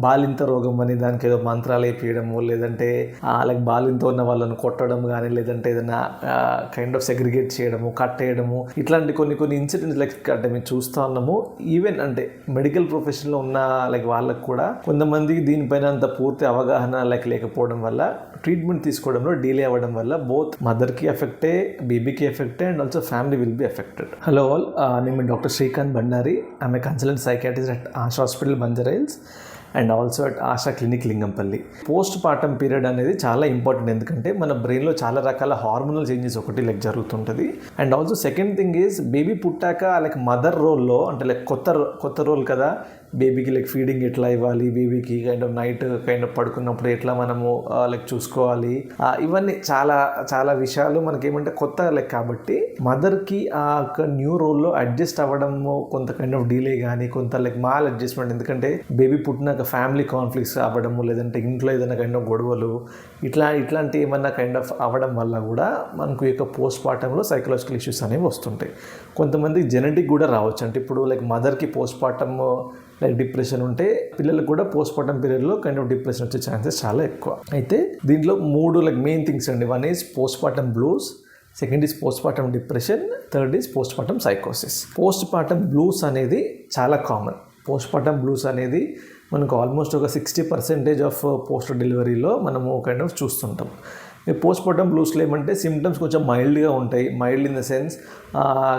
బాలింత రోగం అని దానికి ఏదో మంత్రాలు వేయడము, లేదంటే లైక్ బాలింత ఉన్న వాళ్ళని కొట్టడం కానీ, లేదంటే ఏదైనా కైండ్ ఆఫ్ సెగ్రిగేట్ చేయడము, కట్టేయడము, ఇట్లాంటి కొన్ని ఇన్సిడెంట్స్ లైక్ అంటే మేము చూస్తూ ఉన్నాము. ఈవెన్ అంటే మెడికల్ ప్రొఫెషన్లో ఉన్న లైక్ వాళ్ళకు కూడా కొంతమందికి దీనిపైన అంత పూర్తి అవగాహన లైక్ లేకపోవడం వల్ల ట్రీట్మెంట్ తీసుకోవడంలో డిలే అవ్వడం వల్ల బోత్ మదర్కి ఎఫెక్టే, బేబీకి ఎఫెక్టే and also family will be affected. Hello all, నేను doctor Srikanth Bandari. I'm a consultant psychiatrist at Asha hospital Banjara Hills and also at Asha clinic Lingampally. Post partum period అనేది చాలా ఇంపార్టెంట్, ఎందుకంటే మన బ్రెయిన్లో చాలా రకాల హార్మోనల్ చేంజెస్ ఒకటి లైక్ జరుగుతుంటుంది. And also second thing is baby పుట్టాక లైక్ మదర్ రోల్లో అంటే లైక్ కొత్త రోల్ కదా, బేబీకి లైక్ ఫీడింగ్ ఎట్లా ఇవ్వాలి, బేబీకి kind of night kind of పడుకున్నప్పుడు ఎట్లా మనము లైక్ చూసుకోవాలి, ఇవన్నీ చాలా విషయాలు మనకేమంటే కొత్త లైక్ కాబట్టి మదర్కి ఆ యొక్క న్యూ రోల్లో అడ్జస్ట్ అవ్వడము కొంత కైండ్ ఆఫ్ డిలే కానీ, కొంత లైక్ మాల్ అడ్జస్ట్మెంట్, ఎందుకంటే బేబీ పుట్టినాక ఫ్యామిలీ కాన్ఫ్లిక్ట్స్ అవ్వడము, లేదంటే ఇంట్లో ఏదైనా కైండ్ ఆఫ్ గొడవలు ఇట్లాంటి ఏమన్నా కైండ్ ఆఫ్ అవ్వడం వల్ల కూడా మనకు ఈ యొక్క పోస్ట్ పార్టంలో సైకలాజికల్ ఇష్యూస్ అనేవి వస్తుంటాయి. కొంతమంది జెనెటిక్ కూడా రావచ్చు. అంటే ఇప్పుడు లైక్ మదర్కి పోస్ట్ పార్టమ్ లైక్ డిప్రెషన్ ఉంటే పిల్లలకు కూడా పోస్ట్ పార్టమ్ పీరియడ్లో కైండ్ ఆఫ్ డిప్రెషన్ వచ్చే ఛాన్సెస్ చాలా ఎక్కువ. అయితే దీంట్లో 3 లైక్ మెయిన్ థింగ్స్ అండి. 1 is post partum blues, second is post partum depression, third is post partum సైకోసిస్. పోస్ట్ పార్టమ్ బ్లూస్ అనేది చాలా కామన్. పోస్ట్ పార్టమ్ బ్లూస్ అనేది మనకు ఆల్మోస్ట్ ఒక 60% ఆఫ్ పోస్ట్ డెలివరీలో మనము కైండ్ ఆఫ్ చూస్తుంటాం. ఈ పోస్ట్ పార్టమ్ బ్లూస్లో ఏమంటే సిమ్టమ్స్ కొంచెం మైల్డ్గా ఉంటాయి. మైల్డ్ ఇన్ ద సెన్స్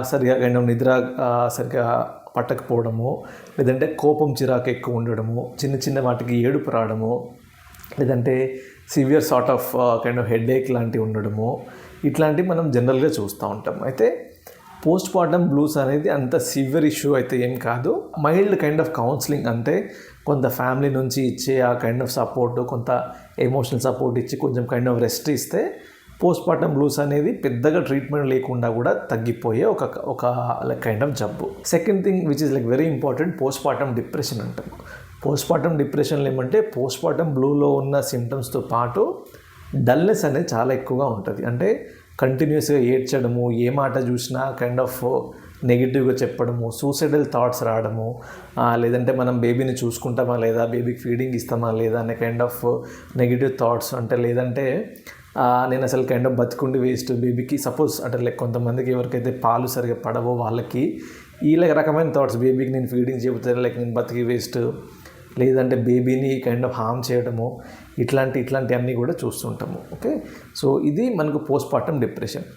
సరిగా కైండ్ ఆఫ్ నిద్ర సరిగా పట్టకపోవడము, లేదంటే కోపం చిరాకు ఎక్కువ ఉండడము, చిన్న వాటికి ఏడుపు రావడము, లేదంటే severe sort of kind of headache లాంటివి ఉండడము, ఇట్లాంటివి మనం జనరల్గా చూస్తూ ఉంటాం. అయితే పోస్ట్ పార్టమ్ బ్లూస్ అనేది అంత సివియర్ ఇష్యూ అయితే ఏం కాదు. మైల్డ్ కైండ్ ఆఫ్ కౌన్సిలింగ్ అంటే కొంత ఫ్యామిలీ నుంచి ఇచ్చే ఆ కైండ్ ఆఫ్ సపోర్ట్, కొంత ఎమోషనల్ సపోర్ట్ ఇచ్చి కొంచెం కైండ్ ఆఫ్ రెస్ట్ ఇస్తే పోస్ట్ పార్టమ్ బ్లూస్ అనేది పెద్దగా ట్రీట్మెంట్ లేకుండా కూడా తగ్గిపోయే ఒక లైక్ కైండ్ ఆఫ్ జబ్బు. Second thing which is like very important, post partum depression అంటాం. పోస్ట్ పార్టమ్ డిప్రెషన్లో ఏమంటే పోస్ట్ పార్టమ్ బ్లూలో ఉన్న సిమ్టమ్స్తో పాటు డల్నెస్ అనేది చాలా ఎక్కువగా ఉంటుంది. అంటే కంటిన్యూస్గా ఏడ్చడము, ఏ మాట చూసినా కైండ్ ఆఫ్ నెగిటివ్గా చెప్పడము, సూసైడల్ థాట్స్ రావడము, లేదంటే మనం బేబీని చూసుకుంటామా లేదా, బేబీకి ఫీడింగ్ ఇస్తామా లేదా అనే కైండ్ ఆఫ్ నెగిటివ్ థాట్స్, అంటే లేదంటే నేను అసలు కైండ్ ఆఫ్ బతికుండి వేస్ట్ బేబీకి, సపోజ్ అంటే లైక్ కొంతమందికి ఎవరికైతే పాలు సరిగా పడవో వాళ్ళకి ఈ రకమైన థాట్స్, బేబీకి నేను ఫీడింగ్ చెబుతాను లైక్ నేను బతికి వేస్ట్, లేదంటే బేబీని కైండ్ ఆఫ్ హార్మ్ చేయడము, ఇట్లాంటివన్నీ కూడా చూస్తుంటాము. ఓకే, సో ఇది మనకు పోస్ట్ పార్టమ్ డిప్రెషన్.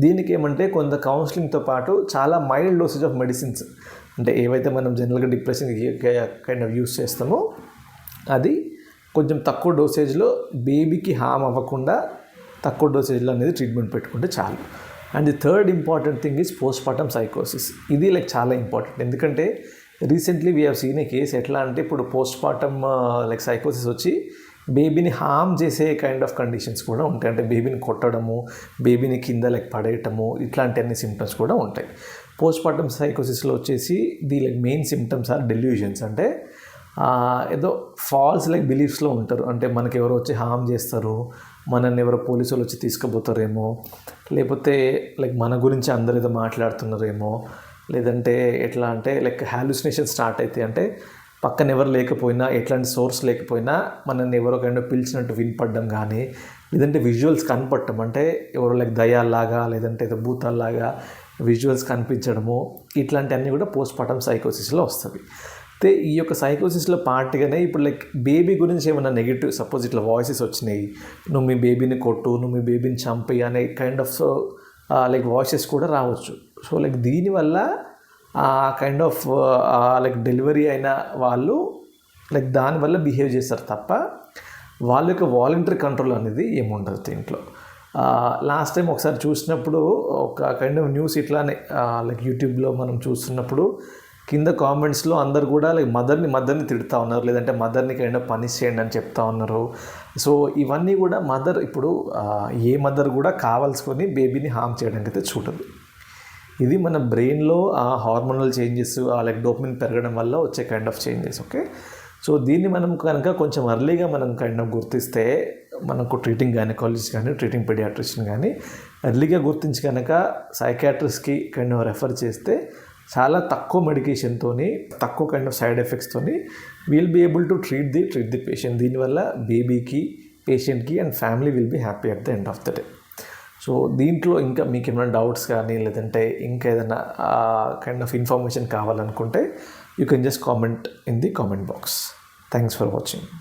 దీనికి ఏమంటే కొంత కౌన్సిలింగ్తో పాటు చాలా మైల్డ్ డోసేజ్ ఆఫ్ మెడిసిన్స్, అంటే ఏవైతే మనం జనరల్గా డిప్రెషన్కి కైండ్ ఆఫ్ యూస్ చేస్తామో అది కొంచెం తక్కువ డోసేజ్లో బేబీకి హామ్ అవ్వకుండా తక్కువ డోసేజ్లో అనేది ట్రీట్మెంట్ పెట్టుకుంటే చాలు. And the third important thing is post partum సైకోసిస్. ఇది లైక్ చాలా ఇంపార్టెంట్, ఎందుకంటే recently we have seen a case. ఎట్లా అంటే ఇప్పుడు పోస్ట్ పార్టమ్ లైక్ సైకోసిస్ వచ్చి బేబీని హార్మ్ చేసే కైండ్ ఆఫ్ కండిషన్స్ కూడా ఉంటాయి. అంటే బేబీని కొట్టడము, బేబీని కింద లైక్ పడేయటము, ఇట్లాంటి అన్ని సిమ్టమ్స్ కూడా ఉంటాయి. పోస్ట్ పార్టమ్ సైకోసిస్లో వచ్చేసి the like main symptoms are delusions. అంటే ఏదో ఫాల్స్ లైక్ బిలీఫ్స్లో ఉంటారు. అంటే మనకి ఎవరో వచ్చి హార్మ్ చేస్తారు, మనల్ని ఎవరో పోలీసులు వచ్చి తీసుకుపోతారేమో, లేకపోతే లైక్ మన గురించి అందరు ఏదో మాట్లాడుతున్నారేమో, లేదంటే ఎట్లా అంటే లైక్ హాలుసినేషన్ స్టార్ట్ అవుతాయి. అంటే పక్కన ఎవరు లేకపోయినా, ఎట్లాంటి సోర్స్ లేకపోయినా మనల్ని ఎవరో కైండ్ పిలిచినట్టు వినపడడం కానీ, లేదంటే విజువల్స్ కనపడటం, అంటే ఎవరో లైక్ దయ్యాల్లాగా లేదంటే ఏదో భూతాల్లాగా విజువల్స్ కనిపించడము, ఇట్లాంటివన్నీ కూడా పోస్ట్ పార్టమ్ సైకోసిస్లో వస్తుంది. అయితే ఈ యొక్క సైకోసిస్లో పార్ట్గానే ఇప్పుడు లైక్ బేబీ గురించి ఏమైనా నెగిటివ్, సపోజ్ ఇట్లా వాయిసెస్ వచ్చినాయి, నువ్వు మీ బేబీని కొట్టు, నువ్వు మీ బేబీని చంపి అనే కైండ్ ఆఫ్ లైక్ వాయిసెస్ కూడా రావచ్చు. సో లైక్ దీనివల్ల కైండ్ ఆఫ్ లైక్ డెలివరీ అయిన వాళ్ళు లైక్ దానివల్ల బిహేవ్ చేస్తారు తప్ప వాళ్ళ యొక్క వాలంటరీ కంట్రోల్ అనేది ఏముండదు దీంట్లో. లాస్ట్ టైం ఒకసారి చూసినప్పుడు ఒక కైండ్ ఆఫ్ న్యూస్ ఇట్లానే లైక్ యూట్యూబ్లో మనం చూస్తున్నప్పుడు కింద కామెంట్స్లో అందరు కూడా లైక్ మదర్ని తిడుతూ ఉన్నారు, లేదంటే మదర్ని కైండ్ ఆఫ్ పనిష్ చేయండి అని చెప్తా ఉన్నారు. సో ఇవన్నీ కూడా మదర్ ఇప్పుడు ఏ మదర్ కూడా కావాల్సుకొని బేబీని హార్మ్ చేయడానికి అయితే చూడదు. ఇది మన బ్రెయిన్లో ఆ హార్మోనల్ చేంజెస్, లైక్ డోపమిన్ పెరగడం వల్ల వచ్చే kind of changes. Okay, so దీన్ని మనం కనుక కొంచెం ఎర్లీగా మనం కైండ్ ఆఫ్ గుర్తిస్తే, మనకు ట్రీటింగ్ గైనకాలజిస్ట్ కానీ ట్రీటింగ్ పీడియాట్రిషియన్ కానీ ఎర్లీగా గుర్తించి కనుక సైకాట్రిస్ట్కి కైండ్ ఆఫ్ రెఫర్ చేస్తే చాలా తక్కువ మెడికేషన్తోని, తక్కువ కైండ్ ఆఫ్ సైడ్ ఎఫెక్ట్స్తోని will be able to treat the patient. దీనివల్ల బేబీకి, పేషెంట్కి and family will be happy at the end of the day. So దీంట్లో ఇంకా మీకు ఏమైనా డౌట్స్ కానీ లేదంటే ఇంకా ఏదైనా కైండ్ ఆఫ్ ఇన్ఫర్మేషన్ కావాలనుకుంటే you can just comment in the comment box. Thanks for watching.